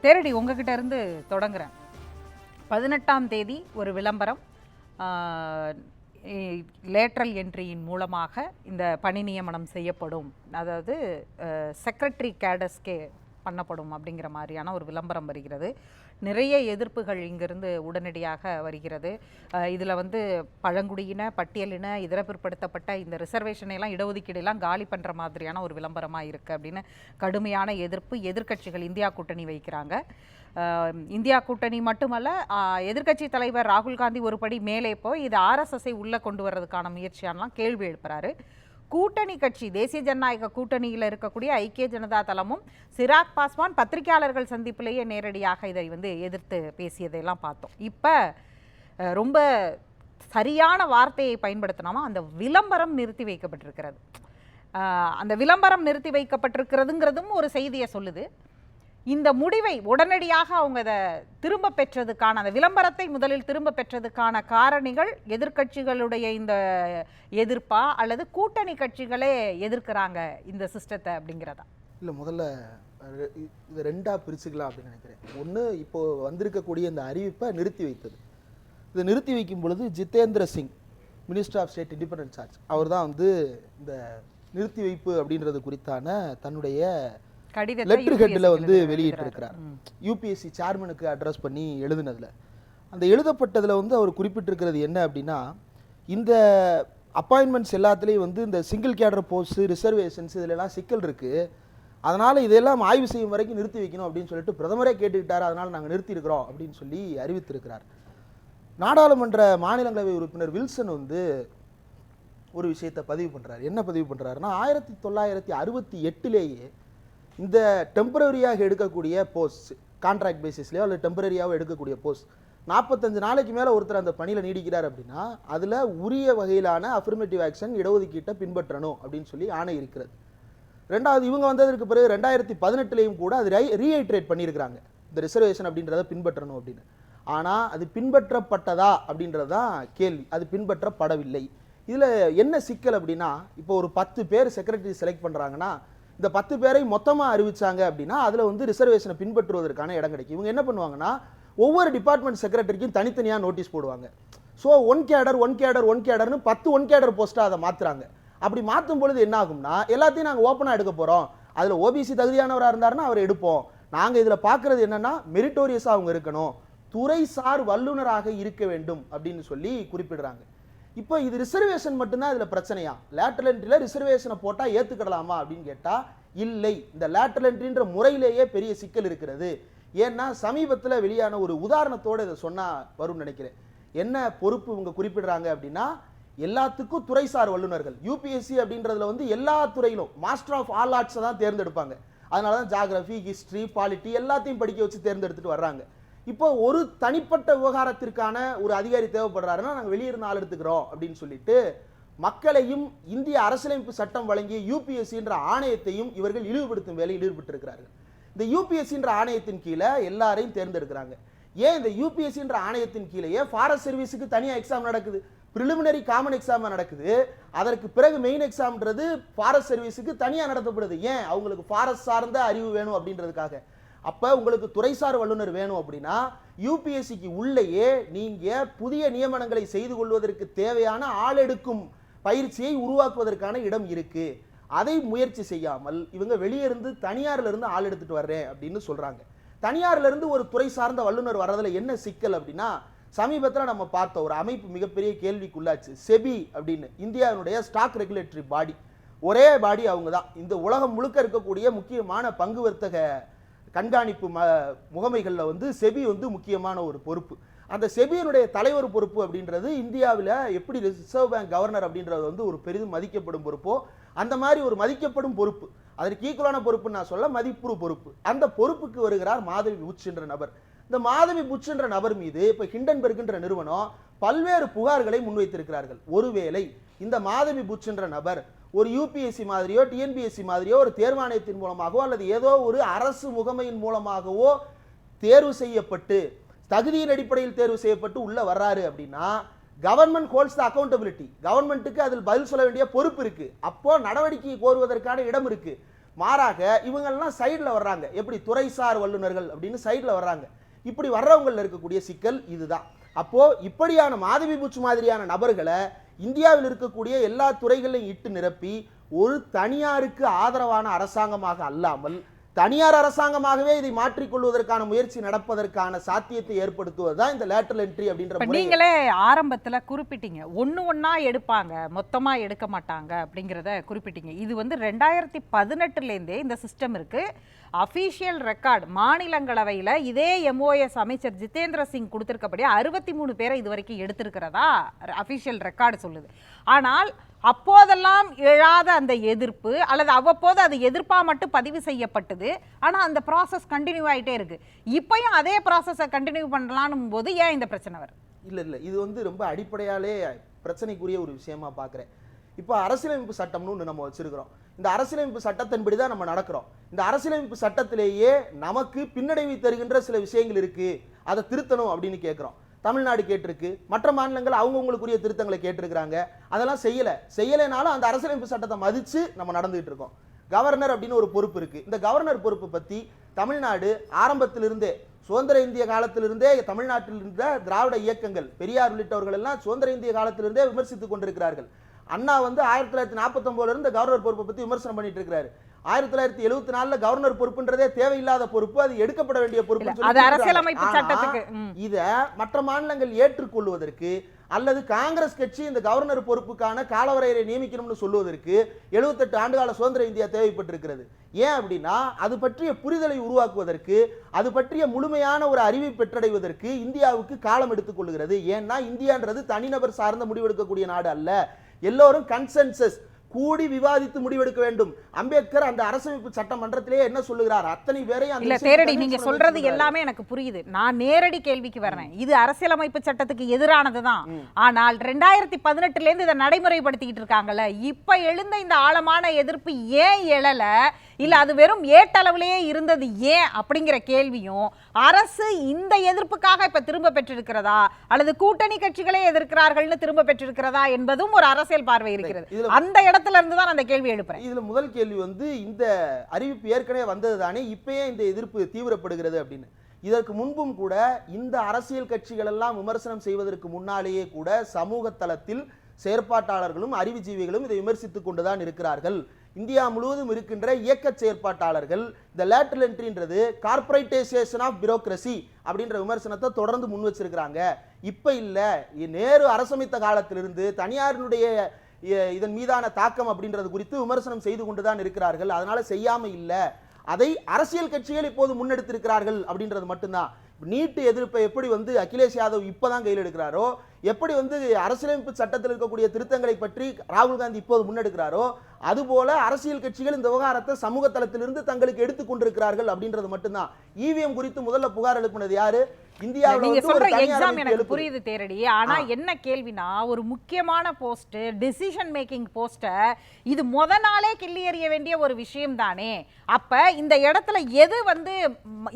தேரடி உங்ககிட்ட இருந்து தொடங்குறேன். 18ஆம் தேதி ஒரு விளம்பரம், லேட்ரல் என்ட்ரியின் மூலமாக இந்த பணி நியமனம் செய்யப்படும், அதாவது செக்ரட்டரி கேடர்ஸ்கே பண்ணப்படும் அப்படிங்கிற மாதிரியான ஒரு விளம்பரம் வருகிறது. நிறைய எதிர்ப்புகள் இங்கிருந்து உடனடியாக வருகிறது. இதில் பழங்குடியின, பட்டியலின, இதர பிற்படுத்தப்பட்ட இந்த ரிசர்வேஷனையெல்லாம், இடஒதுக்கீடெல்லாம் காலி பண்ணுற மாதிரியான ஒரு விளம்பரமாக இருக்குது அப்படின்னு கடுமையான எதிர்க்கட்சிகள் இந்தியா கூட்டணி வைக்கிறாங்க. இந்தியா கூட்டணி மட்டுமல்ல, எதிர்க்கட்சி தலைவர் ராகுல் காந்தி ஒரு படி மேலே போய் இது ஆர்எஸ்எஸ்ஐ உள்ளே கொண்டு வர்றதுக்கான முயற்சியானலாம் கேள்வி எழுப்புறாரு. கூட்டணி கட்சி தேசிய ஜனநாயக கூட்டணியில் இருக்கக்கூடிய ஐக்கிய ஜனதா தளமும் சிராக் பாஸ்வான் பத்திரிகையாளர்கள் சந்திப்பிலேயே நேரடியாக இதை எதிர்த்து பேசியதையெல்லாம் பார்த்தோம். இப்போ ரொம்ப சரியான வார்த்தையை பயன்படுத்தினோமா, அந்த விளம்பரம் நிறுத்தி வைக்கப்பட்டிருக்கிறது. அந்த விளம்பரம் நிறுத்தி வைக்கப்பட்டிருக்கிறதுங்கிறதும் ஒரு செய்தியை சொல்லுது. இந்த முடிவை உடனடியாக அவங்க அதை திரும்ப பெற்றதுக்கான, அந்த விளம்பரத்தை முதலில் திரும்ப பெற்றதுக்கான காரணிகள் எதிர்க்கட்சிகளுடைய இந்த எதிர்ப்பா அல்லது கூட்டணி கட்சிகளே எதிர்க்கிறாங்க இந்த சிஸ்டத்தை அப்படிங்கிறதா? இல்லை, முதல்ல இது ரெண்டாக பிரிச்சுக்கலாம் அப்படின்னு நினைக்கிறேன். ஒன்று, இப்போ வந்திருக்கக்கூடிய இந்த அறிவிப்பை நிறுத்தி வைத்தது. இதை நிறுத்தி வைக்கும் பொழுது Jitendra Singh, minister of state independent charge, அவர் தான் இந்த நிறுத்தி வைப்பு அப்படின்றது குறித்தான தன்னுடைய லெட்டர் ஹெட்டில் வெளியிட்டிருக்கிறார். யூபிஎஸ்சி சேர்மனுக்கு அட்ரஸ் பண்ணி எழுதினதில், அந்த எழுதப்பட்டதில் அவர் குறிப்பிட்டிருக்கிறது என்ன அப்படின்னா, இந்த அப்பாயின்மெண்ட்ஸ் எல்லாத்துலேயும் இந்த சிங்கிள் கேடர் போஸ்ட், ரிசர்வேஷன்ஸ் இதிலெல்லாம் சிக்கல் இருக்குது, அதனால் இதெல்லாம் ஆய்வு செய்யும் வரைக்கும் நிறுத்தி வைக்கணும் அப்படின்னு சொல்லிட்டு பிரதமரே கேட்டுக்கிட்டார். அதனால் நாங்கள் நிறுத்தியிருக்கிறோம் அப்படின்னு சொல்லி அறிவித்திருக்கிறார். நாடாளுமன்ற மாநிலங்களவை உறுப்பினர் வில்சன் ஒரு விஷயத்தை பதிவு பண்ணுறாரு. என்ன பதிவு பண்ணுறாருன்னா, 1968லேயே இந்த டெம்பரரியாக எடுக்கக்கூடிய போஸ்ட், கான்ட்ராக்ட் பேசிஸ்லையோ அல்லது டெம்பரரியாக எடுக்கக்கூடிய போஸ்ட் 45 நாளைக்கு மேலே ஒருத்தர் அந்த பணியில் நீடிக்கிறார் அப்படின்னா அதில் உரிய வகையிலான அஃபர்மேட்டிவ் ஆக்ஷன், இடஒதுக்கீட்டை பின்பற்றணும் அப்படின்னு சொல்லி ஆணை இருக்கிறது. ரெண்டாவது, இவங்க வந்ததற்கு பிறகு 2018லேயும் கூட அது ரீஐட்ரேட் பண்ணியிருக்கிறாங்க, இந்த ரிசர்வேஷன் அப்படின்றத பின்பற்றணும் அப்படின்னு. ஆனால் அது பின்பற்றப்பட்டதா அப்படின்றது தான் கேள்வி. அது பின்பற்றப்படவில்லை. இதில் என்ன சிக்கல் அப்படின்னா, இப்போ ஒரு 10 பேர் செக்ரட்டரி செலக்ட் பண்ணுறாங்கன்னா, இந்த 10 பேரை மொத்தமாக அறிவிச்சாங்க அப்படின்னா அதில் ரிசர்வேஷனை பின்பற்றுவதற்கான இடம் கிடைக்கும். இவங்க என்ன பண்ணுவாங்கன்னா, ஒவ்வொரு டிபார்ட்மெண்ட் செக்ரட்டரிக்கும் தனித்தனியாக நோட்டீஸ் போடுவாங்க. ஸோ ஒன் கேடர்னு 10 ஒன் கேடர் போஸ்ட்டாக அதை மாற்றுறாங்க. அப்படி மாற்றும் பொழுது என்ன ஆகும்னா, எல்லாத்தையும் நாங்கள் ஓப்பனாக எடுக்க போகிறோம், அதில் ஓபிசி தகுதியானவராக இருந்தாருன்னா அவர் எடுப்போம், நாங்கள் இதில் பார்க்குறது என்னென்னா மெரிட்டோரியஸாக அவங்க இருக்கணும், துறைசார் வல்லுநராக இருக்க வேண்டும் அப்படின்னு சொல்லி குறிப்பிடுறாங்க. இப்போ இது ரிசர்வேஷன் மட்டும்தான் இதில் பிரச்சனையா? லேட்டரல் என்ட்ரியில் ரிசர்வேஷனை போட்டால் ஏற்றுக்கிடலாமா அப்படின்னு கேட்டால் இல்லை. இந்த லேட்டரல் என்ட்ரின்ற முறையிலேயே பெரிய சிக்கல் இருக்கிறது. ஏன்னா சமீபத்தில் வெளியான ஒரு உதாரணத்தோடு இதை சொன்னால் வரும்னு நினைக்கிறேன். என்ன பொறுப்பு இவங்க குறிப்பிடுறாங்க அப்படின்னா, எல்லாத்துக்கும் துறைசார் வல்லுநர்கள். யூபிஎஸ்சி அப்படின்றதுல எல்லா துறையிலும் மாஸ்டர் ஆஃப் ஆல் ஆர்ட்ஸை தான் தேர்ந்தெடுப்பாங்க. அதனால தான் ஜாகிரபி, ஹிஸ்ட்ரி, பாலிட்டி எல்லாத்தையும் படிக்க வச்சு தேர்ந்தெடுத்துட்டு வர்றாங்க. இப்போ ஒரு தனிப்பட்ட விவகாரத்திற்கான ஒரு அதிகாரி தேவைப்படுறாருன்னா நாங்கள் வெளியிருந்து ஆள் எடுத்துக்கிறோம் அப்படின்னு சொல்லிட்டு மக்களையும் இந்திய அரசியலமைப்பு சட்டம் வழங்கிய யூபிஎஸ்சின்ற ஆணையத்தையும் இவர்கள் இழிவுபடுத்தும் வேலையில் ஈடுபட்டிருக்கிறார்கள். இந்த யூபிஎஸ்சின்ற ஆணையத்தின் கீழே எல்லாரையும் தேர்ந்தெடுக்கிறாங்க. ஏன் இந்த யூபிஎஸ்சின்ற ஆணையத்தின் கீழேயே ஃபாரஸ்ட் சர்வீஸுக்கு தனியாக எக்ஸாம் நடக்குது, பிரிலிமினரி காமன் எக்ஸாம் நடக்குது, அதற்கு பிறகு மெயின் எக்ஸாம்ன்றது ஃபாரஸ்ட் சர்வீஸுக்கு தனியாக நடத்தப்படுது. ஏன்? அவங்களுக்கு ஃபாரஸ்ட் சார்ந்த அறிவு வேணும் அப்படின்றதுக்காக. அப்போ உங்களுக்கு துறைசார் வல்லுநர் வேணும் அப்படின்னா யூபிஎஸ்சிக்கு உள்ளேயே நீங்கள் புதிய நியமனங்களை செய்து கொள்வதற்கு தேவையான ஆளெடுக்கும் பயிற்சியை உருவாக்குவதற்கான இடம் இருக்கு. அதை முயற்சி செய்யாமல் இவங்க வெளியே இருந்து தனியார்ல இருந்து ஆள் எடுத்துட்டு வர்றேன் அப்படின்னு சொல்றாங்க. தனியார்ல இருந்து ஒரு துறை சார்ந்த வல்லுநர் வர்றதுல என்ன சிக்கல் அப்படின்னா, சமீபத்தில் நம்ம பார்த்த ஒரு அமைப்பு மிகப்பெரிய கேள்விக்குள்ளாச்சு. செபி அப்படின்னு, இந்தியாவுடைய ஸ்டாக் ரெகுலேட்டரி பாடி, ஒரே பாடி அவங்க தான். இந்த உலகம் முழுக்க இருக்கக்கூடிய முக்கியமான பங்கு வர்த்தக கண்காணிப்பு முகமைகளில் செபி முக்கியமான ஒரு பொறுப்பு. அந்த செபியினுடைய தலைவர் பொறுப்பு அப்படின்றது இந்தியாவில் எப்படி ரிசர்வ் பேங்க் கவர்னர் அப்படின்றது ஒரு பெரிதும் மதிக்கப்படும் பொறுப்போ அந்த மாதிரி ஒரு மதிக்கப்படும் பொறுப்பு, அதற்கு ஈக்குவலான பொறுப்பு நான் சொல்ல, மதிப்புறு பொறுப்பு. அந்த பொறுப்புக்கு வருகிறார் மாதவி புட்ச் என்ற நபர். இந்த மாதவி புட்ச் என்ற நபர் மீது இப்போ ஹிண்டன்பெர்க் என்ற நிறுவனம் பல்வேறு புகார்களை முன்வைத்திருக்கிறார்கள். ஒருவேளை இந்த மாதவி புட்ச் என்ற நபர் ஒரு யூபிஎஸ்சி மாதிரியோ டிஎன்பிஎஸ்சி மாதிரியோ ஒரு தேர்வாணையத்தின் மூலமாகவோ அல்லது ஏதோ ஒரு அரசு முகமையின் மூலமாகவோ தேர்வு செய்யப்பட்டு தகுதியின் அடிப்படையில் தேர்வு செய்யப்பட்டு உள்ள வர்றாரு அப்படின்னா கவர்மெண்ட் ஹோல்ட்ஸ் த அக்கௌண்டபிலிட்டி. கவர்மெண்ட்டுக்கு அதில் பதில் சொல்ல வேண்டிய பொறுப்பு இருக்கு. அப்போ நடவடிக்கை கோருவதற்கான இடம் இருக்கு. மாறாக இவங்கெல்லாம் சைடில் வர்றாங்க, எப்படி துறைசார் வல்லுநர்கள் அப்படின்னு சைடில் வர்றாங்க. இப்படி வர்றவங்களில் இருக்கக்கூடிய சிக்கல் இதுதான். அப்போ இப்படியான மாதவி பூச்சு மாதிரியான நபர்களை இந்தியாவில் இருக்கக்கூடிய எல்லா துறைகளையும் இட்டு நிரப்பி ஒரு தனியாருக்கு ஆதரவான அரசாங்கமாக அல்லாமல் தனியார் அரசாங்கமாகவே இதை மாற்றிக்கொள்வதற்கான முயற்சி நடப்பதற்கான சாத்தியத்தை ஏற்படுத்துவதுதான் இந்த லேட்டரல் என்ட்ரி அப்படின்ற முறை. நீங்களே ஆரம்பத்துல குறிப்பிட்டீங்க ஒண்ணா எடுப்பாங்க, மொத்தமா எடுக்க மாட்டாங்க அப்படிங்கிறத குறிப்பிட்டீங்க. இது வந்து 2018 இந்த சிஸ்டம் இருக்கு. அஃபீஷியல் ரெக்கார்டு மாநிலங்களவையில் இதே எம்ஓஎஸ் அமைச்சர் ஜிதேந்திர சிங் கொடுத்திருக்கபடி 63 பேரை இது வரைக்கும் எடுத்திருக்கிறதா அஃபீஷியல் ரெக்கார்டு சொல்லுது. ஆனால் அப்போதெல்லாம் எழாத அந்த எதிர்ப்பு அல்லது அவ்வப்போது அது எதிர்ப்பா மட்டும் பதிவு செய்யப்பட்டது. ஆனா அந்த ப்ராசஸ் கண்டினியூ ஆயிட்டே இருக்கு. இப்பயும் அதே ப்ராசஸை கண்டினியூ பண்ணலாம்னு போது ஏன் இந்த பிரச்சனை வருது? இல்ல இது வந்து ரொம்ப அடிப்படையாலே பிரச்சனைக்குரிய ஒரு விஷயமா பார்க்குறேன். இப்போ அரசியலமைப்பு சட்டம்னு ஒன்று நம்ம வச்சிருக்கிறோம். இந்த அரசியலமைப்பு சட்டத்தின்படி தான் நம்ம நடக்கிறோம். இந்த அரசியலமைப்பு சட்டத்திலேயே நமக்கு பின்னடைவை தருகின்ற சில விஷயங்கள் இருக்கு, அதை திருத்தணும் அப்படின்னு கேட்குறோம். தமிழ்நாடு கேட்டிருக்கு, மற்ற மாநிலங்கள் அவங்கவுங்களுக்குரிய திருத்தங்களை கேட்டிருக்கிறாங்க. அதெல்லாம் செய்யலைனாலும் அந்த அரசியலமைப்பு சட்டத்தை மதித்து நம்ம நடந்துகிட்டு இருக்கோம். கவர்னர் அப்படின்னு ஒரு பொறுப்பு இருக்கு. இந்த கவர்னர் பொறுப்பு பற்றி தமிழ்நாடு ஆரம்பத்திலிருந்தே, சுதந்திர இந்திய காலத்திலிருந்தே தமிழ்நாட்டில் இருந்த திராவிட இயக்கங்கள், பெரியார் உள்ளிட்டவர்கள் எல்லாம் சுதந்திர இந்திய காலத்திலிருந்தே விமர்சித்துக் கொண்டிருக்கிறார்கள். அண்ணா வந்து 1949 இருந்து கவர்னர் பொறுப்பை பற்றி விமர்சனம் பண்ணிட்டு இருக்கிறாரு. 1974 கவர்னர் பொறுப்புன்றதே தேவையில்லாத பொறுப்பு, அது எடுக்கப்பட வேண்டிய பொறுப்பு. அரசியலமைப்பு சட்டத்துக்கு இத மற்ற மாநிலங்கள் ஏற்றுக்கொள்வதற்கு அல்லது காங்கிரஸ் கட்சி இந்த கவர்னர் பொறுப்புக்கான காலவரையறை நியமிக்கணும்னு சொல்லுவதற்கு 78 ஆண்டுகால சுதந்திர இந்தியா தேவைப்பட்டிருக்கிறது. ஏன் அப்படின்னா அது பற்றிய புரிதலை உருவாக்குவதற்கு, அது பற்றிய முழுமையான ஒரு அறிவை பெற்றடைவதற்கு இந்தியாவுக்கு காலம் எடுத்துக் கொள்கிறது. ஏன்னா இந்தியான்றது தனிநபர் சார்ந்த முடிவெடுக்கக்கூடிய நாடு அல்ல. எல்லோரும் கன்சென்சஸ் கூடி விவாதித்து முடிவெடுக்க வேண்டும். அம்பேத்கர் அந்த அரசமைப்பு சட்டமன்றத்திலே என்ன சொல்லுகிறார், அத்தனை பேரையும் இல்ல தேரடி நீங்க சொல்றது எல்லாமே எனக்கு புரியுது. நான் நேரடி கேள்விக்கு வரேன். இது அரசியலமைப்பு சட்டத்துக்கு எதிரானதுதான். ஆனால் 2018 இருந்து இதை நடைமுறைப்படுத்திக்கிட்டு இருக்காங்கல்ல, இப்ப எழுந்த இந்த ஆழமான எதிர்ப்பு ஏன் எழல, இல்ல அது வெறும் ஏட்டளவிலேயே இருந்தது ஏன் அப்படிங்கிற கேள்வியும், அரசு இந்த எதிர்ப்புக்காக இப்ப திரும்ப பெற்றிருக்கிறதா அல்லது கூட்டணி கட்சிகளே எதிர்க்கிறார்கள்னு திரும்ப பெற்றிருக்கிறதா என்பதும் ஒரு அரசியல் பார்வை இருக்கிறது. அந்த இடத்துல இருந்து தான் அந்த கேள்வி எழுப்புறேன். இதுல முதல் கேள்வி வந்து இந்த அறிவிப்பு ஏற்கனவே வந்தது தானே, இப்பயே இந்த எதிர்ப்பு தீவிரப்படுகிறது அப்படின்னு. இதற்கு முன்பும் கூட இந்த அரசியல் கட்சிகள் எல்லாம் விமர்சனம் செய்வதற்கு முன்னாலேயே கூட சமூக தளத்தில் செயற்பாட்டாளர்களும் அறிவுஜீவிகளும் இதை விமர்சித்துக் கொண்டுதான் இருக்கிறார்கள். இந்தியா முழுவதும் இருக்கின்ற இயக்க செயற்பாட்டாளர்கள் இந்த லேட்டரல் என்ட்ரின்றது கார்பரேட்டைசேஷன் ஆஃப் பியூரோக்ரசி அப்படின்ற விமர்சனத்தை தொடர்ந்து முன் வச்சிருக்கிறாங்க. இப்ப இல்ல, நேரு அரசமைத்த காலத்திலிருந்து தனியாரினுடைய இதன் மீதான தாக்கம் அப்படின்றது குறித்து விமர்சனம் செய்து கொண்டுதான் இருக்கிறார்கள். அதனால செய்யாம இல்ல, அதை அரசியல் கட்சிகள் இப்போது முன்னெடுத்திருக்கிறார்கள் அப்படின்றது மட்டும்தான். நீட்டு எதிர்ப்பை எப்படி வந்து அகிலேஷ் யாதவ் இப்பதான் கையில் எடுக்கிறாரோ, எப்படி வந்து அரசியலமைப்பு சட்டத்தில் இருக்கக்கூடிய திருத்தங்களை பற்றி ராகுல் காந்தி இப்போது முன்னெடுக்கிறாரோ, அதுபோல அரசியல் கட்சிகள் இந்த விவகாரத்தை சமூக தளத்திலிருந்து தங்களுக்கு எடுத்துக் கொண்டிருக்கிறார்கள் அப்படின்றது மட்டும்தான். இவிஎம் குறித்து முதல்ல புகார் எழுப்பினது யாரு? நீங்க சொல்ற எக்ஸாம் எனக்கு புரியுது தேரடி. ஆனா என்ன கேள்வினா, ஒரு முக்கியமான போஸ்ட், டிசிஷன் மேக்கிங் போஸ்ட இது முத நாளே கிள்ளி எறிய வேண்டிய ஒரு விஷயம் தானே. அப்ப இந்த இடத்துல எது வந்து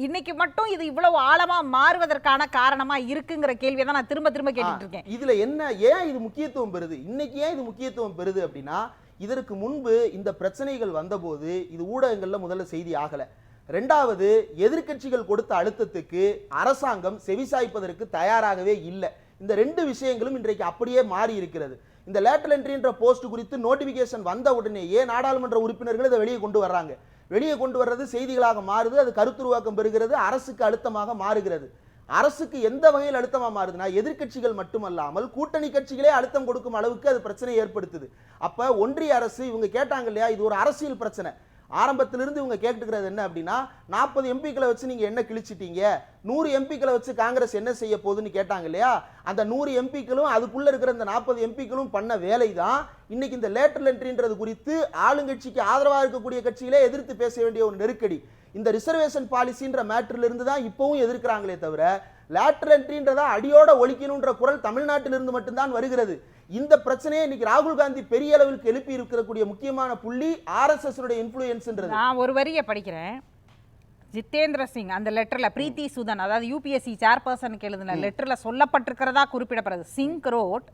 இன்னைக்கு மட்டும் இது இவ்வளவு ஆழமா மாறுவதற்கான காரணமா இருக்குங்கிற கேள்வியை தான் நான் திரும்ப திரும்ப கேட்டுட்டு இருக்கேன். இதுல என்ன, ஏன் இது முக்கியத்துவம் பெறுது, இன்னைக்கு ஏன் இது முக்கியத்துவம் பெறுது அப்படின்னா, இதற்கு முன்பு இந்த பிரச்சனைகள் வந்தபோது இது ஊடகங்கள்ல முதல்ல செய்தி ஆகல. ரெண்டாவது, எதிர்க்கட்சிகள் கொடுத்த அழுத்தத்துக்கு அரசாங்கம் செவிசாய்ப்பதற்கு தயாராகவே இல்லை. இந்த ரெண்டு விஷயங்களும் இன்றைக்கு அப்படியே மாறி இருக்கிறது. இந்த லேட்டரல் என்ட்ரின்ற போஸ்ட் குறித்து நோட்டிபிகேஷன் வந்த உடனேயே நாடாளுமன்ற உறுப்பினர்கள் இதை வெளியே கொண்டு வர்றாங்க. வெளியே கொண்டு வர்றது செய்திகளாக மாறுது, அது கருத்துருவாக்கம் பெறுகிறது, அரசுக்கு அழுத்தமாக மாறுகிறது. அரசுக்கு எந்த வகையில் அழுத்தமாக மாறுதுன்னா, எதிர்க்கட்சிகள் மட்டுமல்லாமல் கூட்டணி கட்சிகளே அழுத்தம் கொடுக்கும் அளவுக்கு அது பிரச்சனை ஏற்படுத்துது. அப்ப ஒன்றிய அரசு, இவங்க கேட்டாங்க இல்லையா, இது ஒரு அரசியல் பிரச்சனை. ஆரம்பத்திலிருந்து இவங்க கேட்டுக்கிறது என்ன அப்படின்னா, 40 எம்பிக்களை வச்சு நீங்க என்ன கிழிச்சிட்டீங்க, 100 எம்பிக்களை வச்சு காங்கிரஸ் என்ன செய்ய போகுதுன்னு கேட்டாங்க இல்லையா. அந்த 100 எம்பிக்களும் அதுக்குள்ள இருக்கிற இந்த 40 எம்பிக்களும் பண்ண வேலை தான் இன்னைக்கு இந்த லேட்டரல் என்ட்ரின்றது குறித்து ஆளுங்கட்சிக்கு ஆதரவாக இருக்கக்கூடிய கட்சிகளே எதிர்த்து பேச வேண்டிய ஒரு நெருக்கடி. இந்த ரிசர்வேஷன் பாலிசின்ற மேட்டர்ல இருந்து தான் இப்பவும் எதிர்க்கிறாங்களே தவிர, லேட்டரல் என்ட்ரின்றதா அடியோட ஒழிக்கணும்ன்ற குரல் தமிழ்நாட்டிலிருந்து மட்டும்தான் வருகிறது. இந்த பிரச்சனையை இன்னைக்கு ராகுல் காந்தி பெரிய அளவுக்கு எழுப்பி இருக்கக்கூடிய முக்கியமான புள்ளி ஆர்எஸ்எஸ் இன்ஃப்ளூயன்ஸ்ன்றது. நான் ஒரு வரியை படிக்கிறேன். ஜிதேந்திர சிங் அந்த லெட்டர்ல பிரீத்தி சுதன் அதாவது யூபிஎஸ்சி சேர்பர்சனுக்கு எழுதின லெட்டர்ல சொல்லப்பட்டிருக்கிறதா குறிப்பிடப்படுது. Singh wrote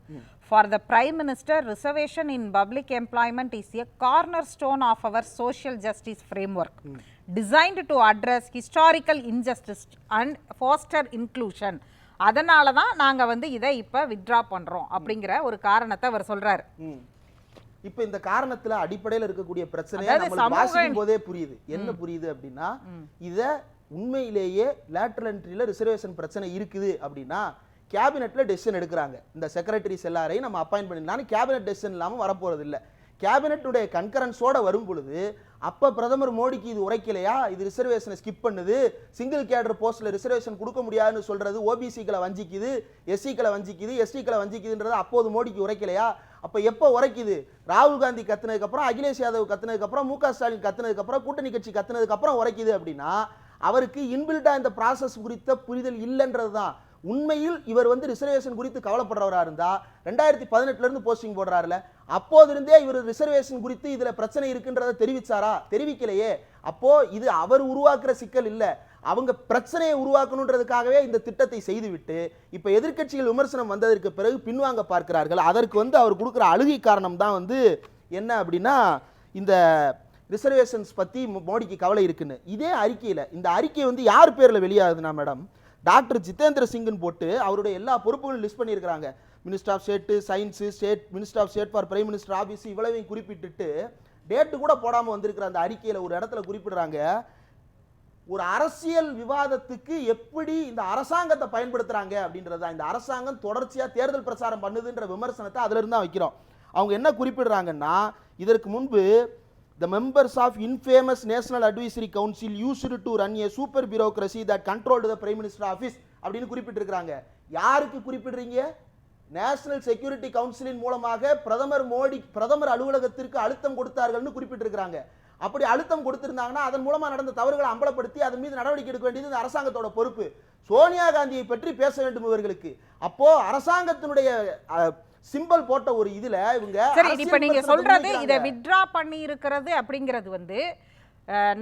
for the prime minister reservation in public employment is a corner stone of our social justice framework designed to address historical injustice and foster inclusion. அதனால தான் நாங்க வந்து இதை இப்ப வித்ட்ரா பண்றோம் அப்படிங்கிற ஒரு காரணத்தை அவர் சொல்றாரு. இப்ப இந்த காரணத்துல அடிப்படையில் இருக்கக்கூடிய பிரச்சனையை நம்ம வாசிக்கும் போதே புரியுது. என்ன புரியுது அப்படின்னா, இத உண்மையிலேயே லேட்டரல் என்ட்ரில ரிசர்வேஷன் பிரச்சனை இருக்குது அப்படின்னா கேபினெட்ல டெசிஷன் எடுக்கிறாங்க. இந்த செக்ரட்டரிஸ் எல்லாரையும் நம்ம அப்பாயிண்ட் பண்ணிடலாம், கேபினெட் டெசிஷன் இல்லாம வரப்போறது இல்லை. கேபினெட்டுடைய கன்கரன்ஸோட வரும் பொழுது அப்ப பிரதமர் மோடிக்கு இது உரைக்கலையா, இது ரிசர்வேஷனை ஸ்கிப் பண்ணுது, சிங்கிள் கேடர் போஸ்ட்ல ரிசர்வேஷன் கொடுக்க முடியாதுன்னு சொல்றது ஓபிசிக்களை வஞ்சிக்குது, எஸ்சிக்களை வஞ்சிக்குது, எஸ்டிக்களை வஞ்சிக்குதுன்றது அப்போது மோடிக்கு உரைக்கலையா? அப்ப எப்போ உரைக்குது? ராகுல் காந்தி கத்துனதுக்கு அப்புறம், அகிலேஷ் யாதவ் கத்துனதுக்கு அப்புறம், முக ஸ்டாலின் கத்துனதுக்கு அப்புறம், கூட்டணி கட்சி கத்துனதுக்கு அப்புறம் உரைக்குது. அப்படின்னா அவருக்கு இன்பில்டா இந்த ப்ராசஸ் குறித்த புரிதல் இல்லைன்றதுதான். உண்மையில் இவர் வந்து ரிசர்வேஷன் குறித்து கவலைப்படுறவரா இருந்தா 2018 இருந்து போஸ்டிங் போடுறாருல, அப்போது இருந்தே இவர் ரிசர்வேஷன் குறித்து இதுல பிரச்சனை இருக்குன்றதை தெரிவிச்சாரா? தெரிவிக்கலையே. அப்போ இது அவர் உருவாக்குற சிக்கல் இல்ல, அவங்க பிரச்சனையை உருவாக்கணுன்றதுக்காகவே இந்த திட்டத்தை செய்துவிட்டு இப்ப எதிர்க்கட்சிகள் விமர்சனம் வந்ததற்கு பிறகு பின்வாங்க பார்க்கிறார்கள். அதற்கு வந்து அவர் கொடுக்குற அழுகை காரணம் தான் வந்து என்ன அப்படின்னா, இந்த ரிசர்வேஷன்ஸ் பத்தி மோடிக்கு கவலை இருக்குன்னு. இதே அறிக்கையில, இந்த அறிக்கை வந்து யார் பேர்ல வெளியாகுதுன்னா மேடம், டாக்டர் ஜிதேந்திர சிங்னு போட்டு அவருடைய எல்லா பொறுப்புகளும் லிஸ்ட் பண்ணியிருக்கிறாங்க. Minister of state science, state minister of state for prime minister office, இவ்வளவையும் குறிப்பிட்டுட்டு டேட்டு கூட போடாம வந்திருக்கிற அந்த அறிக்கையில ஒரு இடத்துல குறிப்பிடுறாங்க, ஒரு அரசியல் விவாதத்துக்கு எப்படி இந்த அரசாங்கத்தை பயன்படுத்துறாங்க அப்படின்றத. இந்த அரசாங்கம் தொடர்ச்சியா தேர்தல் பிரச்சாரம் பண்ணுதுன்ற விமர்சனத்தை அதுல இருந்தா வைக்கிறோம். அவங்க என்ன குறிப்பிடுறாங்கன்னா, இதற்கு முன்பு the members of infamous National Advisory Council used to run a super bureaucracy that controlled the Prime Minister office அப்படின்னு குறிப்பிட்டிருக்கிறாங்க. யாருக்கு குறிப்பிடுறீங்க? நேஷனல் செக்யூரிட்டி கவுன்சிலின் மூலமாக பிரதமர் அலுவலகத்திற்கு அழுத்தம் கொடுத்தார்கள்னு குறிப்பிட்டிருக்கிறாங்க. அப்படி அழுத்தம் கொடுத்திருந்தாங்கன்னா அதன் மூலமா நடந்த தவறுகளை அம்பலப்படுத்தி அதன் மீது நடவடிக்கை எடுக்க வேண்டியது இந்த அரசாங்கத்தோட பொறுப்பு. சோனியா காந்தியை பற்றி பேச வேண்டும் இவர்களுக்கு. அப்போ அரசாங்கத்தினுடைய சிம்பல் போட்ட ஒரு இதுல இவங்க சரி, இப்ப நீங்க சொல்றது இத வித்ட்ரா பண்ணி இருக்கிறது அப்படிங்கிறது வந்து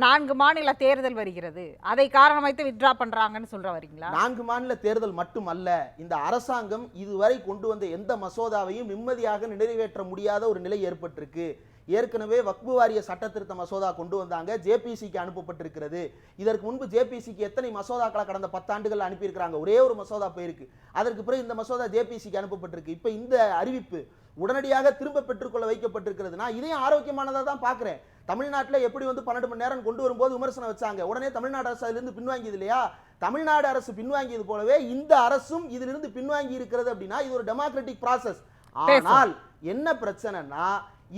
4 மாநில தேர்தல் வருகிறது, அதை காரணம் வைத்து வித்ட்ரா பண்றாங்கன்னு சொல்ற வரீங்களா? 4 மாநில தேர்தல் மட்டுமல்ல, இந்த அரசாங்கம் இதுவரை கொண்டு வந்த எந்த மசோதாவையும் நிம்மதியாக நிறைவேற்ற முடியாத ஒரு நிலை ஏற்பட்டிருக்கு. ஏற்கனவே வக்பு வாரிய சட்ட திருத்த மசோதா கொண்டு வந்தாங்க, ஜேபிசிக்கு அனுப்பப்பட்டிருக்கிறது. இதற்கு முன்பு ஜேபிசிக்கு எத்தனை மசோதாக்களை கடந்த 10 ஆண்டுகள் அனுப்பியிருக்கிறாங்க? ஒரே ஒரு மசோதா போயிருக்கு. அதற்கு பிறகு இந்த மசோதா ஜேபிசிக்கு அனுப்பப்பட்டிருக்கு. இப்ப இந்த அறிவிப்பு உடனடியாக திரும்ப பெற்றுக்கொள்ள வைக்கப்பட்டிருக்கிறதுனா இதையும் ஆரோக்கியமானதா தான் பார்க்கிறேன். தமிழ்நாட்டில் எப்படி வந்து 12 மணி நேரம் கொண்டு வரும்போது விமர்சனம் வச்சாங்க, உடனே தமிழ்நாடு அரசு அதிலிருந்து பின்வாங்கியது இல்லையா? தமிழ்நாடு அரசு பின்வாங்கியது போலவே இந்த அரசும் இதிலிருந்து பின்வாங்கி இருக்கிறது. அப்படின்னா இது ஒரு டெமோக்ராட்டிக் ப்ராசஸ். ஆனால் என்ன பிரச்சனைனா,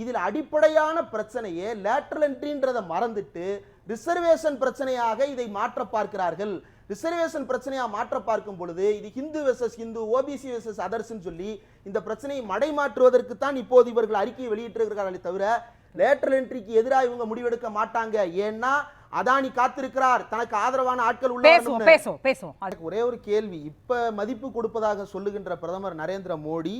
இதில் அடிப்படையான பிரச்சனையே லேட்டரல் என்ட்ரின்றதை மறந்துட்டு ரிசர்வேஷன் பிரச்சனையாக இதை மாற்ற பார்க்கிறார்கள். ரிசர்வேஷன் பிரச்சனையா மாற்ற பார்க்கும் பொழுது இது Hindu versus Hindu, OBC versus அதர்ஸ்னு சொல்லி இந்த பிரச்சனையை மடைமாற்றுவதற்கு தான் இப்போது இவர்கள் அறிக்கையை வெளியிட்டிருக்கிறார்களே தவிர லேட்டரல் என்ட்ரிக்கு எதிராக இவங்க முடிவெடுக்க மாட்டாங்க. ஏன்னா அதானி காத்திருக்கிறார், தனக்கு ஆதரவான ஆட்கள் உள்ள. ஒரே ஒரு கேள்வி, இப்ப மதிப்பு கொடுப்பதாக சொல்லுகின்ற பிரதமர் நரேந்திர மோடி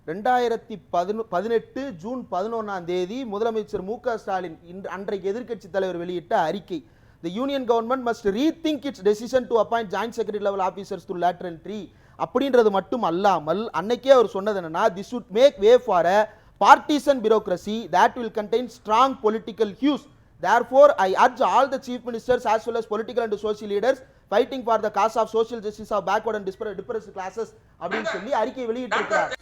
2018 ஜூன் 11 முதலமைச்சர் முக ஸ்டாலின் அன்றைக்கு எதிர்க்கட்சி தலைவர் வெளியிட்ட அறிக்கை, the union government must rethink its decision to appoint joint secretary level officers to lateral entry அப்படின்றது மட்டும் அல்லாமல் அன்னைக்கே அவர் சொன்னது என்னன்னா, this would make way for a partisan bureaucracy that will contain strong political hues. Therefore I urge all the chief ministers as well as political and social leaders fighting for the cause of social justice of backward and depressed classes அப்படின்னு சொல்லி அறிக்கை வெளியிட்டிருக்கிறார்.